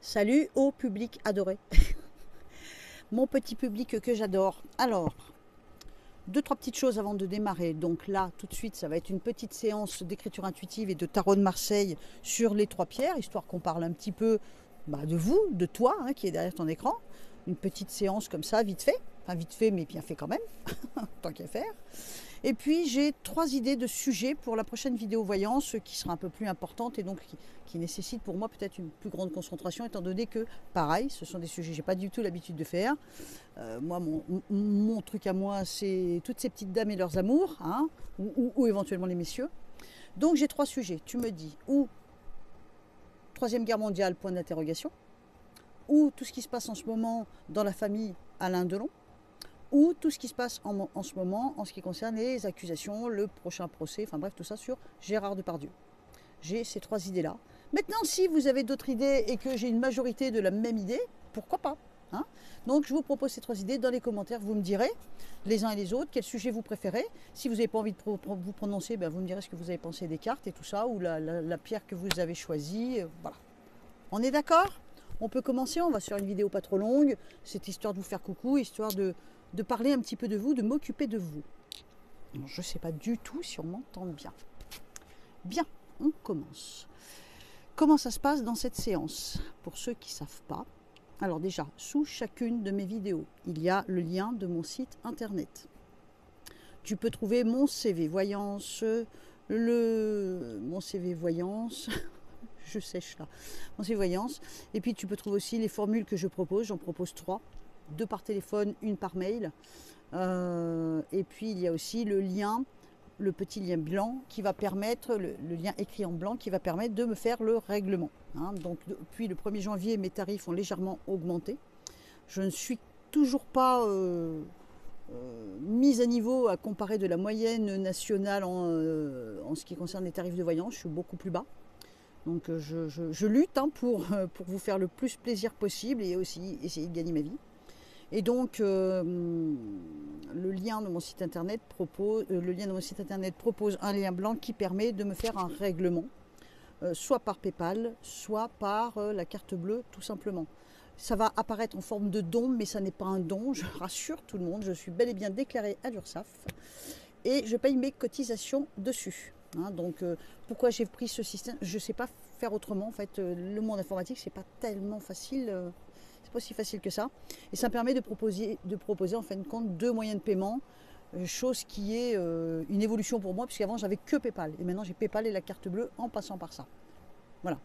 Salut au public adoré, mon petit public que j'adore. Alors, deux, trois petites choses avant de démarrer. Donc là, tout de suite, ça va être une petite séance d'écriture intuitive et de tarot de Marseille sur les trois pierres, histoire qu'on parle un petit peu de vous, de toi, qui est derrière ton écran. Une petite séance comme ça, vite fait. Enfin, vite fait, mais bien fait quand même, tant qu'à faire. Et puis, j'ai trois idées de sujets pour la prochaine vidéo voyance qui sera un peu plus importante et donc qui nécessite pour moi peut-être une plus grande concentration, étant donné que, pareil, ce sont des sujets que je n'ai pas du tout l'habitude de faire. Moi, mon truc à moi, c'est toutes ces petites dames et leurs amours, ou éventuellement les messieurs. Donc, j'ai trois sujets. Tu me dis, ou Troisième Guerre mondiale, point d'interrogation, ou tout ce qui se passe en ce moment dans la famille Alain Delon, ou tout ce qui se passe en ce moment en ce qui concerne les accusations, le prochain procès, enfin bref, tout ça sur Gérard Depardieu. J'ai ces trois idées-là. Maintenant, si vous avez d'autres idées et que j'ai une majorité de la même idée, pourquoi pas, Donc, je vous propose ces trois idées. Dans les commentaires, vous me direz, les uns et les autres, quel sujet vous préférez. Si vous n'avez pas envie de vous prononcer, vous me direz ce que vous avez pensé des cartes et tout ça, ou la pierre que vous avez choisie. Voilà. On est d'accord? On peut commencer, on va sur une vidéo pas trop longue. C'est histoire de vous faire coucou, histoire de parler un petit peu de vous, de m'occuper de vous. Je ne sais pas du tout si on m'entend bien. Bien, on commence. Comment ça se passe dans cette séance? Pour ceux qui ne savent pas, alors déjà, sous chacune de mes vidéos, il y a le lien de mon site internet. Tu peux trouver mon CV Voyance, mon CV Voyance, je sèche là, mon CV Voyance, et puis tu peux trouver aussi les formules que je propose, j'en propose 3. 2 par téléphone, 1 par mail. Et puis il y a aussi le lien, le petit lien blanc qui va permettre, le lien écrit en blanc qui va permettre de me faire le règlement. Donc depuis le 1er janvier, mes tarifs ont légèrement augmenté. Je ne suis toujours pas mise à niveau à comparer de la moyenne nationale en ce qui concerne les tarifs de voyance. Je suis beaucoup plus bas. Donc je lutte pour vous faire le plus plaisir possible et aussi essayer de gagner ma vie. Et donc, le lien de mon site internet propose un lien blanc qui permet de me faire un règlement, soit par PayPal, soit par la carte bleue, tout simplement. Ça va apparaître en forme de don, mais ça n'est pas un don, je rassure tout le monde. Je suis bel et bien déclarée à l'URSSAF et je paye mes cotisations dessus. Donc, pourquoi j'ai pris ce système? Je ne sais pas faire autrement. En fait, le monde informatique, c'est pas tellement facile. Pas si facile que ça, et ça me permet de proposer en fin de compte 2 moyens de paiement, chose qui est une évolution pour moi, puisqu'avant j'avais que PayPal et maintenant j'ai PayPal et la carte bleue en passant par ça. Voilà.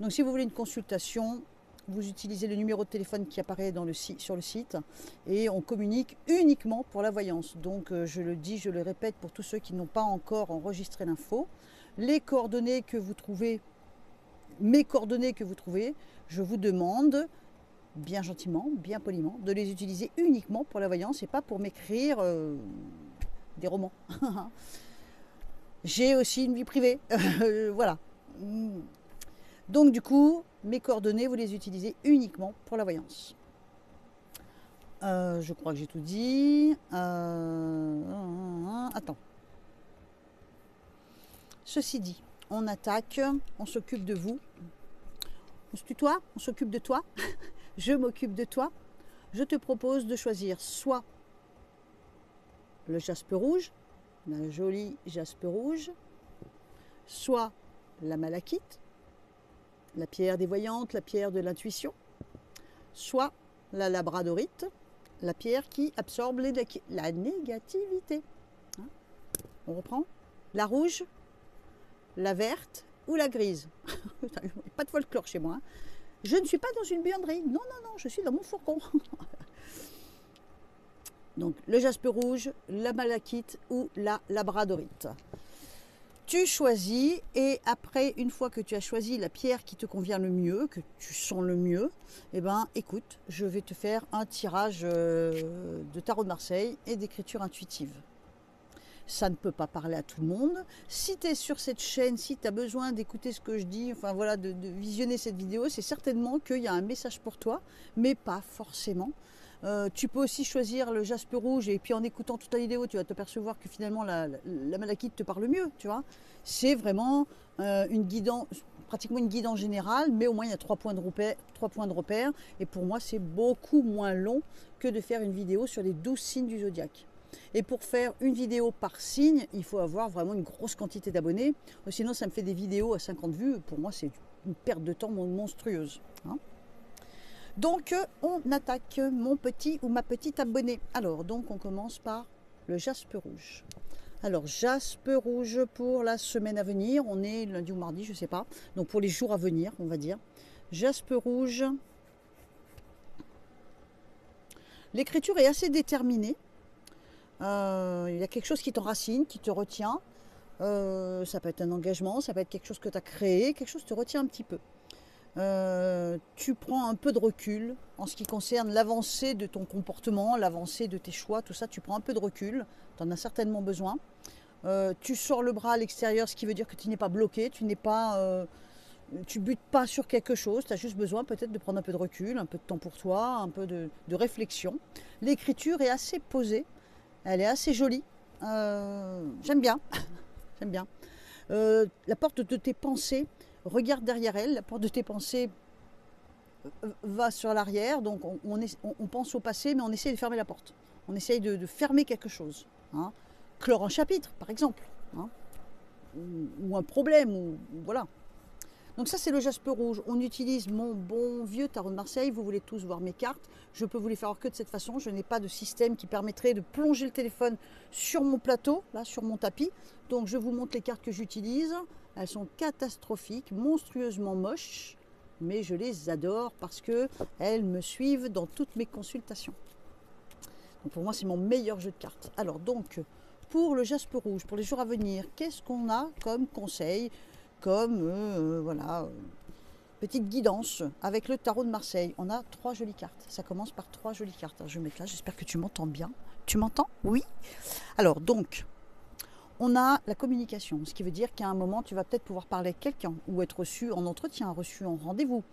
Donc si vous voulez une consultation, vous utilisez le numéro de téléphone qui apparaît sur le site et on communique uniquement pour la voyance. Donc je le dis, je le répète pour tous ceux qui n'ont pas encore enregistré l'info, les coordonnées que vous trouvez, mes coordonnées que vous trouvez, je vous demande bien gentiment, bien poliment, de les utiliser uniquement pour la voyance et pas pour m'écrire des romans. J'ai aussi une vie privée, voilà. Donc du coup, mes coordonnées, vous les utilisez uniquement pour la voyance. Je crois que j'ai tout dit. Attends. Ceci dit, on attaque, on s'occupe de vous. On se tutoie, on s'occupe de toi. Je m'occupe de toi. Je te propose de choisir soit le jaspe rouge, la jolie jaspe rouge, soit la malachite, la pierre des voyantes, la pierre de l'intuition, soit la labradorite, la pierre qui absorbe la négativité. On reprend? La rouge, la verte ou la grise? Pas de folklore chez moi. Je ne suis pas dans une buanderie. Non, non, non, je suis dans mon fourgon. Donc, le jaspe rouge, la malachite ou la labradorite. Tu choisis et après, une fois que tu as choisi la pierre qui te convient le mieux, que tu sens le mieux, écoute, je vais te faire un tirage de tarot de Marseille et d'écriture intuitive. Ça ne peut pas parler à tout le monde. Si tu es sur cette chaîne, si tu as besoin d'écouter ce que je dis, de visionner cette vidéo, c'est certainement qu'il y a un message pour toi, mais pas forcément. Tu peux aussi choisir le jaspe rouge et puis en écoutant toute la vidéo, tu vas t'apercevoir que finalement la malachite te parle mieux, tu vois. C'est vraiment une guidance, pratiquement une guidance générale, mais au moins il y a 3 points de repère. Et pour moi, c'est beaucoup moins long que de faire une vidéo sur les 12 signes du zodiaque. Et pour faire une vidéo par signe, il faut avoir vraiment une grosse quantité d'abonnés. Sinon, ça me fait des vidéos à 50 vues. Pour moi, c'est une perte de temps monstrueuse. Hein. Donc, on attaque mon petit ou ma petite abonnée. Alors, donc, on commence par le jaspe rouge. Alors, jaspe rouge pour la semaine à venir. On est lundi ou mardi, je ne sais pas. Donc, pour les jours à venir, on va dire. Jaspe rouge. L'écriture est assez déterminée. Il y a quelque chose qui t'enracine, qui te retient. Ça peut être un engagement, ça peut être quelque chose que tu as créé. Quelque chose te retient un petit peu. Tu prends un peu de recul en ce qui concerne l'avancée de ton comportement, l'avancée de tes choix, tout ça, tu prends un peu de recul, tu en as certainement besoin. Tu sors le bras à l'extérieur, ce qui veut dire que tu n'es pas bloqué, tu butes pas sur quelque chose, tu as juste besoin peut-être de prendre un peu de recul, un peu de temps pour toi, un peu de réflexion. L'écriture est assez posée, elle est assez jolie, j'aime bien, j'aime bien. La porte de tes pensées, regarde derrière elle, la porte de tes pensées va sur l'arrière, donc on pense au passé, mais on essaie de fermer la porte. On essaye de fermer quelque chose. Hein. Clore un chapitre, par exemple. Hein. Ou un problème, ou voilà. Donc ça, c'est le jaspe rouge. On utilise mon bon vieux tarot de Marseille. Vous voulez tous voir mes cartes. Je peux vous les faire voir que de cette façon. Je n'ai pas de système qui permettrait de plonger le téléphone sur mon plateau, là, sur mon tapis. Donc je vous montre les cartes que j'utilise. Elles sont catastrophiques, monstrueusement moches, mais je les adore parce qu'elles me suivent dans toutes mes consultations. Donc pour moi, c'est mon meilleur jeu de cartes. Alors donc, pour le jaspe rouge, pour les jours à venir, qu'est-ce qu'on a comme conseil, comme, voilà, petite guidance avec le tarot de Marseille? On a 3 jolies cartes. Ça commence par 3 jolies cartes. Alors je vais mettre là, j'espère que tu m'entends bien. Tu m'entends? Oui. Alors donc, on a la communication, ce qui veut dire qu'à un moment, tu vas peut-être pouvoir parler avec quelqu'un ou être reçu en entretien, reçu en rendez-vous.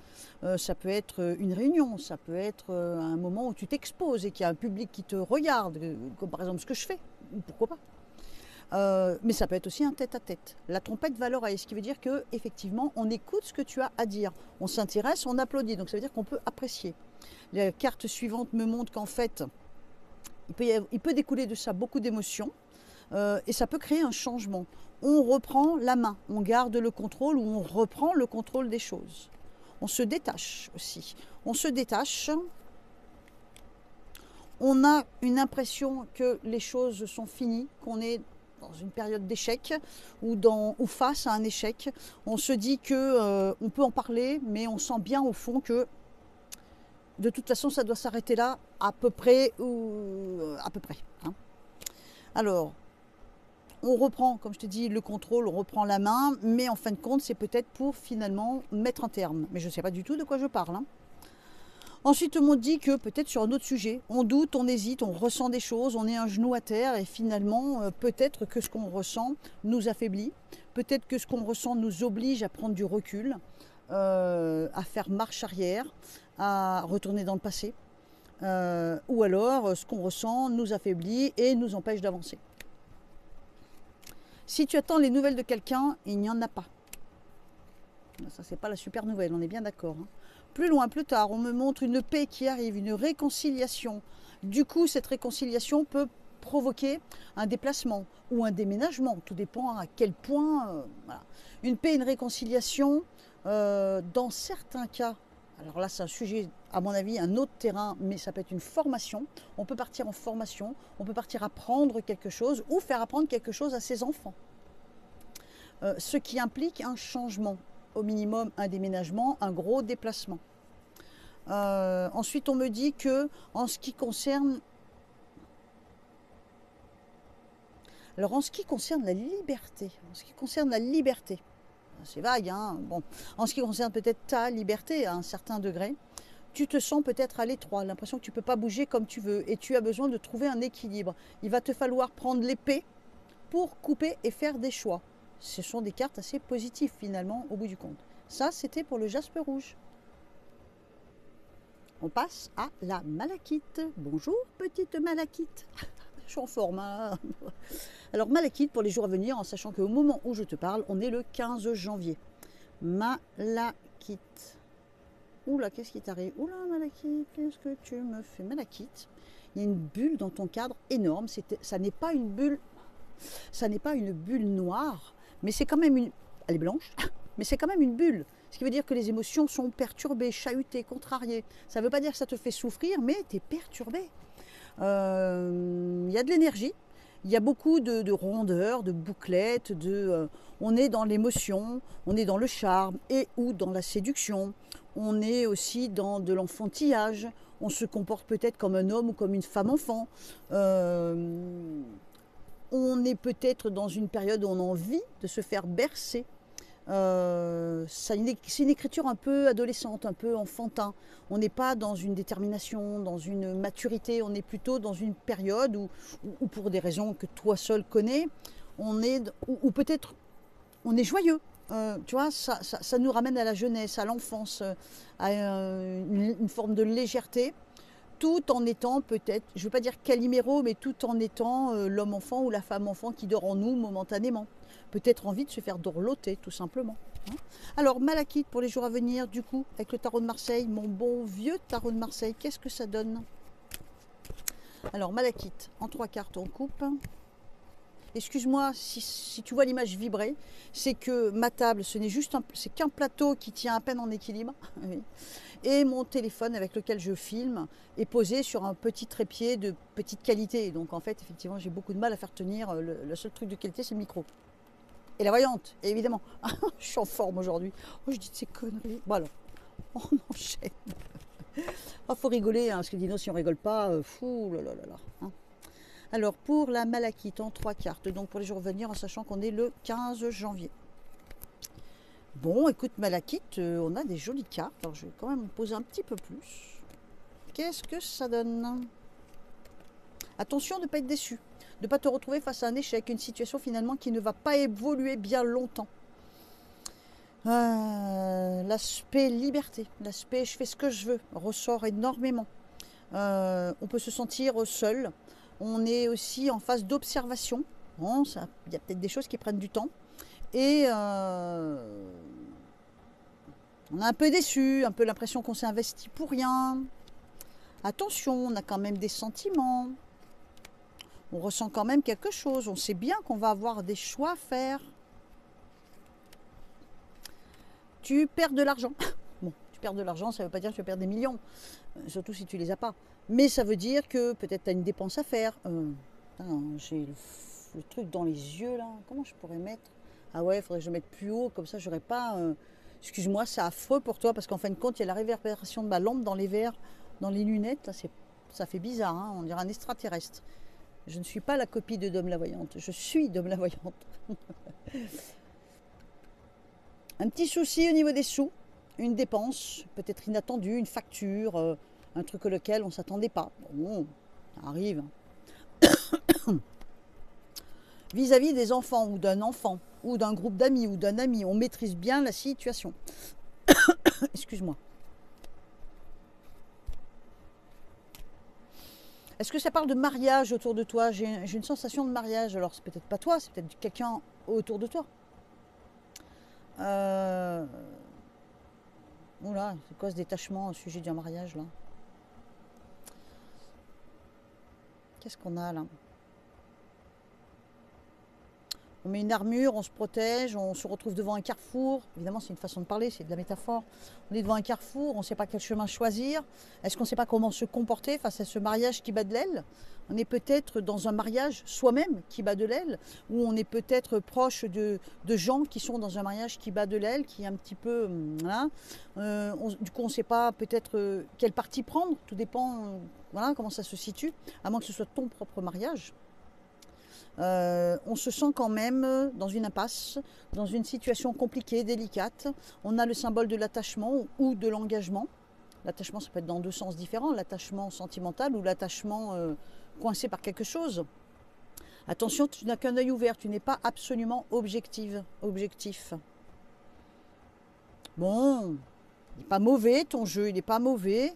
Ça peut être une réunion, ça peut être un moment où tu t'exposes et qu'il y a un public qui te regarde, comme par exemple ce que je fais, ou pourquoi pas. Mais ça peut être aussi un tête-à-tête. La trompette va à l'oreille, ce qui veut dire qu'effectivement, on écoute ce que tu as à dire. On s'intéresse, on applaudit, donc ça veut dire qu'on peut apprécier. La carte suivante me montre qu'en fait, il peut découler de ça beaucoup d'émotions. Et ça peut créer un changement. On reprend la main, on garde le contrôle ou on reprend le contrôle des choses. On se détache aussi. On se détache. On a une impression que les choses sont finies, qu'on est dans une période d'échec ou face à un échec. On se dit qu'on peut en parler, mais on sent bien au fond que de toute façon, ça doit s'arrêter là, à peu près. Hein. Alors, on reprend, comme je te dis, le contrôle, on reprend la main, mais en fin de compte, c'est peut-être pour finalement mettre un terme. Mais je ne sais pas du tout de quoi je parle. Hein. Ensuite, on dit que peut-être sur un autre sujet, on doute, on hésite, on ressent des choses, on est un genou à terre et finalement, peut-être que ce qu'on ressent nous affaiblit, peut-être que ce qu'on ressent nous oblige à prendre du recul, à faire marche arrière, à retourner dans le passé, ou alors ce qu'on ressent nous affaiblit et nous empêche d'avancer. Si tu attends les nouvelles de quelqu'un, il n'y en a pas. Ça, c'est pas la super nouvelle, on est bien d'accord. Hein. Plus loin, plus tard, on me montre une paix qui arrive, une réconciliation. Du coup, cette réconciliation peut provoquer un déplacement ou un déménagement. Tout dépend à quel point. Voilà. Une paix, une réconciliation, dans certains cas, alors là, c'est un sujet, à mon avis, un autre terrain, mais ça peut être une formation. On peut partir en formation, on peut partir apprendre quelque chose ou faire apprendre quelque chose à ses enfants. Ce qui implique un changement, au minimum un déménagement, un gros déplacement. Ensuite, on me dit que, en ce qui concerne la liberté, c'est vague, hein. Bon, en ce qui concerne peut-être ta liberté à un certain degré, tu te sens peut-être à l'étroit, l'impression que tu ne peux pas bouger comme tu veux et tu as besoin de trouver un équilibre. Il va te falloir prendre l'épée pour couper et faire des choix. Ce sont des cartes assez positives finalement au bout du compte. Ça, c'était pour le jaspe rouge. On passe à la malachite. Bonjour petite malachite. Je suis en forme. Hein. Alors malachite pour les jours à venir, en sachant qu'au moment où je te parle, on est le 15 janvier. Malakite. Oula, qu'est-ce qui t'arrive? Oula, Malakite, qu'est-ce que tu me fais? Malakite, il y a une bulle dans ton cadre énorme. Ça n'est pas une bulle, ça n'est pas une bulle noire, mais c'est quand même une... Elle est blanche, mais c'est quand même une bulle. Ce qui veut dire que les émotions sont perturbées, chahutées, contrariées. Ça ne veut pas dire que ça te fait souffrir, mais tu es perturbé. Il y a de l'énergie, il y a beaucoup de rondeur, de bouclettes, on est dans l'émotion, on est dans le charme et ou dans la séduction. On est aussi dans de l'enfantillage. On se comporte peut-être comme un homme ou comme une femme enfant. On est peut-être dans une période où on a envie de se faire bercer. C'est une écriture un peu adolescente, un peu enfantin. On n'est pas dans une détermination, dans une maturité, on est plutôt dans une période où pour des raisons que toi seul connais, ou peut-être on est joyeux. Tu vois, ça nous ramène à la jeunesse, à l'enfance, à une forme de légèreté, tout en étant peut-être, je ne veux pas dire Calimero, mais tout en étant l'homme-enfant ou la femme-enfant qui dort en nous momentanément. Peut-être envie de se faire dorloter, tout simplement. Alors, Malakite pour les jours à venir, du coup, avec le tarot de Marseille, mon bon vieux tarot de Marseille, qu'est-ce que ça donne? Alors, Malakite, en 3 cartes, on coupe. Excuse-moi si tu vois l'image vibrer, c'est que ma table, c'est qu'un plateau qui tient à peine en équilibre. Oui. Et mon téléphone avec lequel je filme est posé sur un petit trépied de petite qualité. Donc en fait, effectivement, j'ai beaucoup de mal à faire tenir. Le seul truc de qualité, c'est le micro. Et la voyante, évidemment. Je suis en forme aujourd'hui. Oh, je dis de ces conneries. Bon alors, on enchaîne. Oh, faut rigoler, hein, parce que dis-nous, si on rigole pas, fou, là là là là. Hein. Alors, pour la Malakite, en 3 cartes, donc pour les jours à venir, en sachant qu'on est le 15 janvier. Bon, écoute, Malakite, on a des jolies cartes. Alors, je vais quand même en poser un petit peu plus. Qu'est-ce que ça donne? Attention de ne pas être déçu, de ne pas te retrouver face à un échec, une situation finalement qui ne va pas évoluer bien longtemps. L'aspect liberté, l'aspect je fais ce que je veux, ressort énormément. On peut se sentir seul. On est aussi en phase d'observation. Bon, il y a peut-être des choses qui prennent du temps. Et on est un peu déçu, un peu l'impression qu'on s'est investi pour rien. Attention, on a quand même des sentiments. On ressent quand même quelque chose. On sait bien qu'on va avoir des choix à faire. Tu perds de l'argent. Bon, tu perds de l'argent, ça ne veut pas dire que tu vas perdre des millions. Surtout si tu ne les as pas. Mais ça veut dire que peut-être tu as une dépense à faire. J'ai le truc dans les yeux là. Comment je pourrais mettre? Ah ouais, il faudrait que je le mette plus haut. Comme ça, j'aurais pas... Excuse-moi, c'est affreux pour toi. Parce qu'en fin de compte, il y a la réverbération de ma lampe dans les verres, dans les lunettes. Là, ça fait bizarre. Hein, on dirait un extraterrestre. Je ne suis pas la copie de Dom la Voyante. Je suis Dom la Voyante. Un petit souci au niveau des sous. Une dépense, peut-être inattendue, une facture, un truc auquel on ne s'attendait pas. Bon, ça arrive. Vis-à-vis des enfants ou d'un enfant, ou d'un groupe d'amis ou d'un ami, on maîtrise bien la situation. Excuse-moi. Est-ce que ça parle de mariage autour de toi? J'ai une sensation de mariage. Alors, c'est peut-être pas toi, c'est peut-être quelqu'un autour de toi. Oula, c'est quoi ce détachement au sujet du mariage, là? Qu'est-ce qu'on a, là? On met une armure, on se protège, on se retrouve devant un carrefour. Évidemment, c'est une façon de parler, c'est de la métaphore. On est devant un carrefour, on ne sait pas quel chemin choisir. Est-ce qu'on ne sait pas comment se comporter face à ce mariage qui bat de l'aile? On est peut-être dans un mariage soi-même qui bat de l'aile, ou on est peut-être proche de gens qui sont dans un mariage qui bat de l'aile, qui est un petit peu... Voilà. Du coup, on ne sait pas peut-être quelle partie prendre. Tout dépend voilà, comment ça se situe, à moins que ce soit ton propre mariage. On se sent quand même dans une impasse, dans une situation compliquée, délicate. On a le symbole de l'attachement ou de l'engagement. L'attachement, ça peut être dans 2 sens différents, l'attachement sentimental ou l'attachement coincé par quelque chose. Attention, tu n'as qu'un œil ouvert, tu n'es pas absolument objectif. Bon, il n'est pas mauvais ton jeu, il n'est pas mauvais.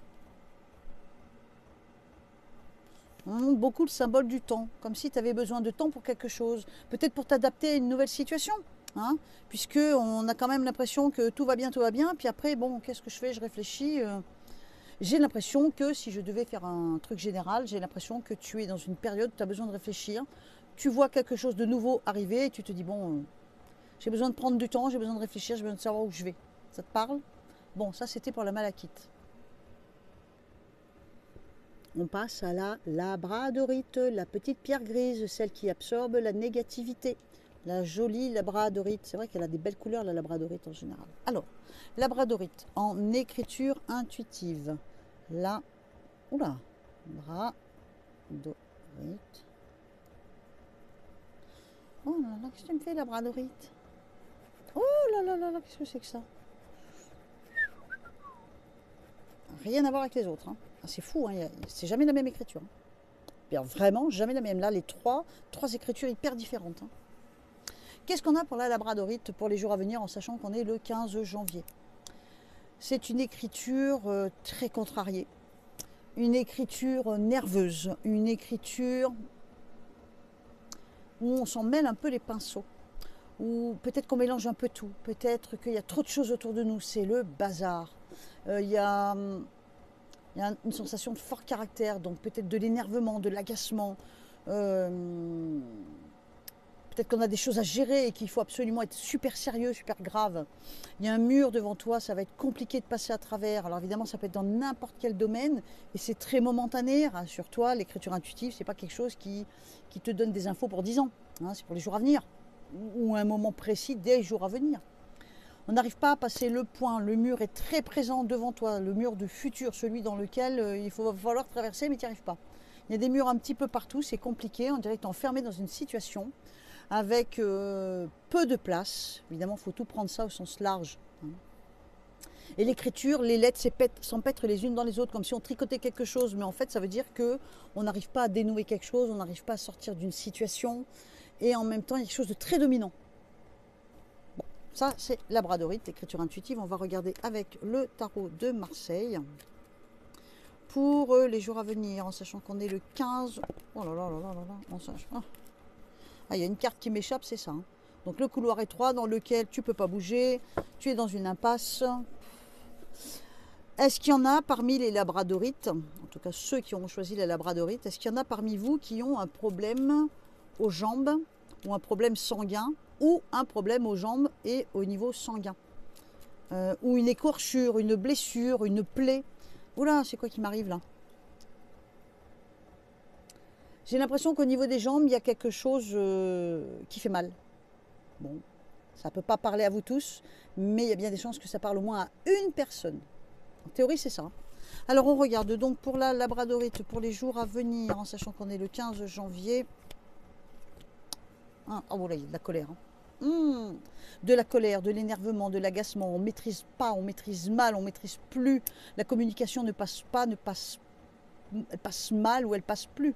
Beaucoup le symbole du temps, comme si tu avais besoin de temps pour quelque chose, peut-être pour t'adapter à une nouvelle situation. hein, puisqu'on a quand même l'impression que tout va bien, puis après, bon, qu'est-ce que je fais? Je réfléchis. J'ai l'impression que si je devais faire un truc général, j'ai l'impression que tu es dans une période où tu as besoin de réfléchir. Tu vois quelque chose de nouveau arriver et tu te dis, bon, j'ai besoin de prendre du temps, j'ai besoin de réfléchir, j'ai besoin de savoir où je vais. Ça te parle? Bon, ça c'était pour la malachite. On passe à la labradorite, la petite pierre grise, celle qui absorbe la négativité. La jolie labradorite. C'est vrai qu'elle a des belles couleurs, la labradorite en général. Alors, labradorite en écriture intuitive. La... Oula, labradorite. Oh là là, qu'est-ce que tu me fais, labradorite? Oh là là là là, qu'est-ce que c'est que ça? Rien à voir avec les autres. Hein. C'est fou, hein, c'est jamais la même écriture. Hein. Bien, vraiment, jamais la même. Là, les trois écritures hyper différentes. Hein. Qu'est-ce qu'on a pour la labradorite pour les jours à venir en sachant qu'on est le 15 janvier? C'est une écriture très contrariée, une écriture nerveuse, une écriture où on s'en mêle un peu les pinceaux, ou peut-être qu'on mélange un peu tout, peut-être qu'il y a trop de choses autour de nous, c'est le bazar. Il y a une sensation de fort caractère, donc peut-être de l'énervement, de l'agacement. Peut-être qu'on a des choses à gérer et qu'il faut absolument être super sérieux, super grave. Il y a un mur devant toi, ça va être compliqué de passer à travers. Alors évidemment, ça peut être dans n'importe quel domaine et c'est très momentané. Rassure-toi, l'écriture intuitive, c'est pas quelque chose qui te donne des infos pour 10 ans. Hein, c'est pour les jours à venir ou un moment précis des jours à venir. On n'arrive pas à passer le point. Le mur est très présent devant toi, le mur du futur, celui dans lequel il va falloir traverser, mais tu n'y arrives pas. Il y a des murs un petit peu partout, c'est compliqué. On dirait que tu es enfermé dans une situation avec peu de place. Évidemment, il faut tout prendre ça au sens large. Hein. Et l'écriture, les lettres s'empêtrent les unes dans les autres, comme si on tricotait quelque chose. Mais en fait, ça veut dire qu'on n'arrive pas à dénouer quelque chose, on n'arrive pas à sortir d'une situation. Et en même temps, il y a quelque chose de très dominant. Bon, ça, c'est labradorite, l'écriture intuitive. On va regarder avec le tarot de Marseille pour les jours à venir, en sachant qu'on est le 15. Oh là là là là là là, on sache. Ah, il y a une carte qui m'échappe, c'est ça. Hein. Donc le couloir étroit dans lequel tu ne peux pas bouger, tu es dans une impasse. Est-ce qu'il y en a parmi les labradorites, en tout cas ceux qui ont choisi la labradorite, est-ce qu'il y en a parmi vous qui ont un problème aux jambes ou un problème sanguin ou un problème aux jambes et au niveau sanguin ou une écorchure, une blessure, une plaie? Oula, c'est quoi qui m'arrive là? J'ai l'impression qu'au niveau des jambes, il y a quelque chose qui fait mal. Bon, ça ne peut pas parler à vous tous, mais il y a bien des chances que ça parle au moins à une personne. En théorie, c'est ça. Alors, on regarde donc pour la labradorite, pour les jours à venir, en sachant qu'on est le 15 janvier. Ah, oh là, il y a de la colère. Hein. De la colère, de l'énervement, de l'agacement. On ne maîtrise pas, on maîtrise mal, on ne maîtrise plus. La communication ne passe pas, elle passe mal ou elle passe plus.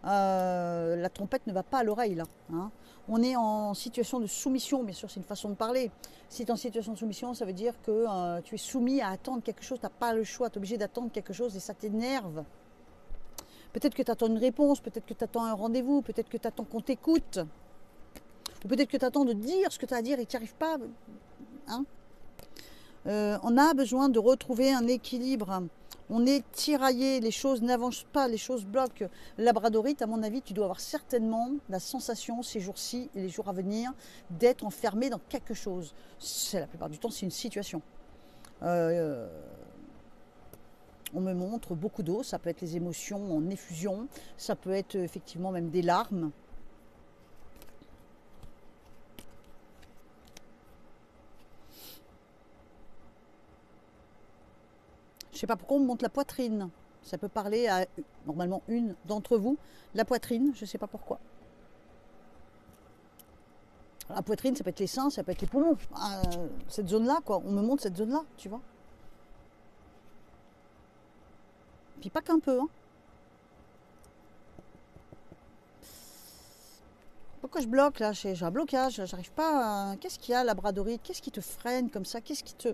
La trompette ne va pas à l'oreille là. Hein. On est en situation de soumission, bien sûr c'est une façon de parler. Si tu es en situation de soumission, ça veut dire que tu es soumis à attendre quelque chose, tu n'as pas le choix, tu es obligé d'attendre quelque chose et ça t'énerve. Peut-être que tu attends une réponse, peut-être que tu attends un rendez-vous, peut-être que tu attends qu'on t'écoute. Ou peut-être que tu attends de dire ce que tu as à dire et que tu n'y arrives pas. Hein. On a besoin de retrouver un équilibre. On est tiraillé, les choses n'avancent pas, les choses bloquent. Labradorite, à mon avis, tu dois avoir certainement la sensation, ces jours-ci et les jours à venir, d'être enfermé dans quelque chose. C'est la plupart du temps, c'est une situation. On me montre beaucoup d'eau, ça peut être les émotions en effusion, ça peut être effectivement même des larmes. Je ne sais pas pourquoi on me montre la poitrine. Ça peut parler à normalement une d'entre vous. La poitrine, je ne sais pas pourquoi. La poitrine, ça peut être les seins, ça peut être les poumons. Cette zone-là, quoi. On me montre cette zone-là, tu vois. Puis pas qu'un peu, hein. Pourquoi je bloque là? J'ai un blocage, j'arrive pas à... Qu'est-ce qu'il y a, labradorite? Qu'est-ce qui te freine comme ça? Qu'est-ce qui te...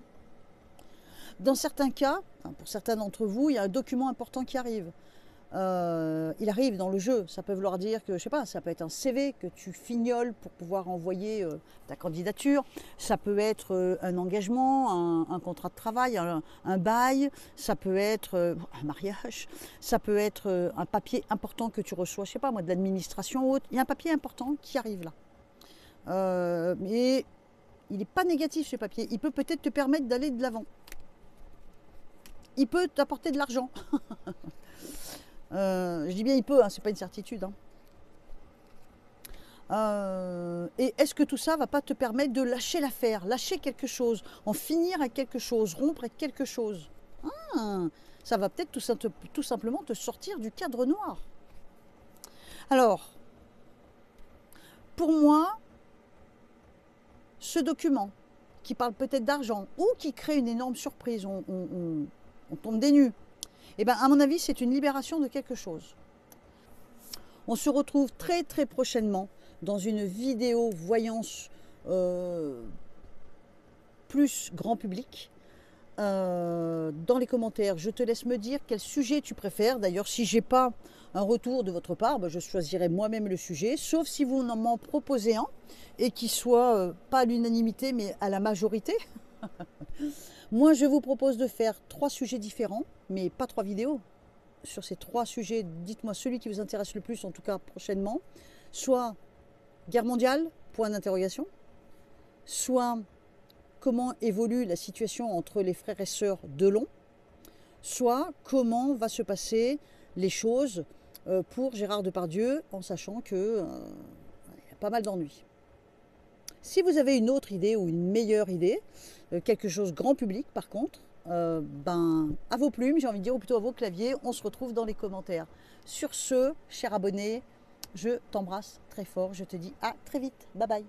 Dans certains cas, pour certains d'entre vous, il y a un document important qui arrive. il arrive dans le jeu. Ça peut vouloir dire que, je sais pas, ça peut être un CV que tu fignoles pour pouvoir envoyer ta candidature. Ça peut être un engagement, un contrat de travail, un bail. Ça peut être un mariage. Ça peut être un papier important que tu reçois, je sais pas moi, de l'administration ou autre. Il y a un papier important qui arrive là. Mais il n'est pas négatif ce papier. Il peut peut-être te permettre d'aller de l'avant. Il peut t'apporter de l'argent. Je dis bien il peut, hein, c'est pas une certitude. Hein. Et est-ce que tout ça va pas te permettre de lâcher l'affaire, lâcher quelque chose, en finir avec quelque chose, rompre avec quelque chose? Ça va peut-être tout simplement te sortir du cadre noir. Alors, pour moi, ce document qui parle peut-être d'argent ou qui crée une énorme surprise, on tombe des nues, eh ben, à mon avis, c'est une libération de quelque chose. On se retrouve très très prochainement dans une vidéo voyance plus grand public. Dans les commentaires, je te laisse me dire quel sujet tu préfères. D'ailleurs, si j'ai pas un retour de votre part, ben, je choisirai moi-même le sujet, sauf si vous m'en proposez un et qui soit pas à l'unanimité mais à la majorité. Moi, je vous propose de faire 3 sujets différents, mais pas 3 vidéos. Sur ces 3 sujets, dites-moi celui qui vous intéresse le plus, en tout cas prochainement. Soit guerre mondiale, point d'interrogation. Soit comment évolue la situation entre les frères et sœurs Delon. Soit comment va se passer les choses pour Gérard Depardieu, en sachant qu'il y a pas mal d'ennuis. Si vous avez une autre idée ou une meilleure idée, quelque chose grand public par contre, ben, à vos plumes, j'ai envie de dire, ou plutôt à vos claviers, on se retrouve dans les commentaires. Sur ce, cher abonné, je t'embrasse très fort, je te dis à très vite, bye bye.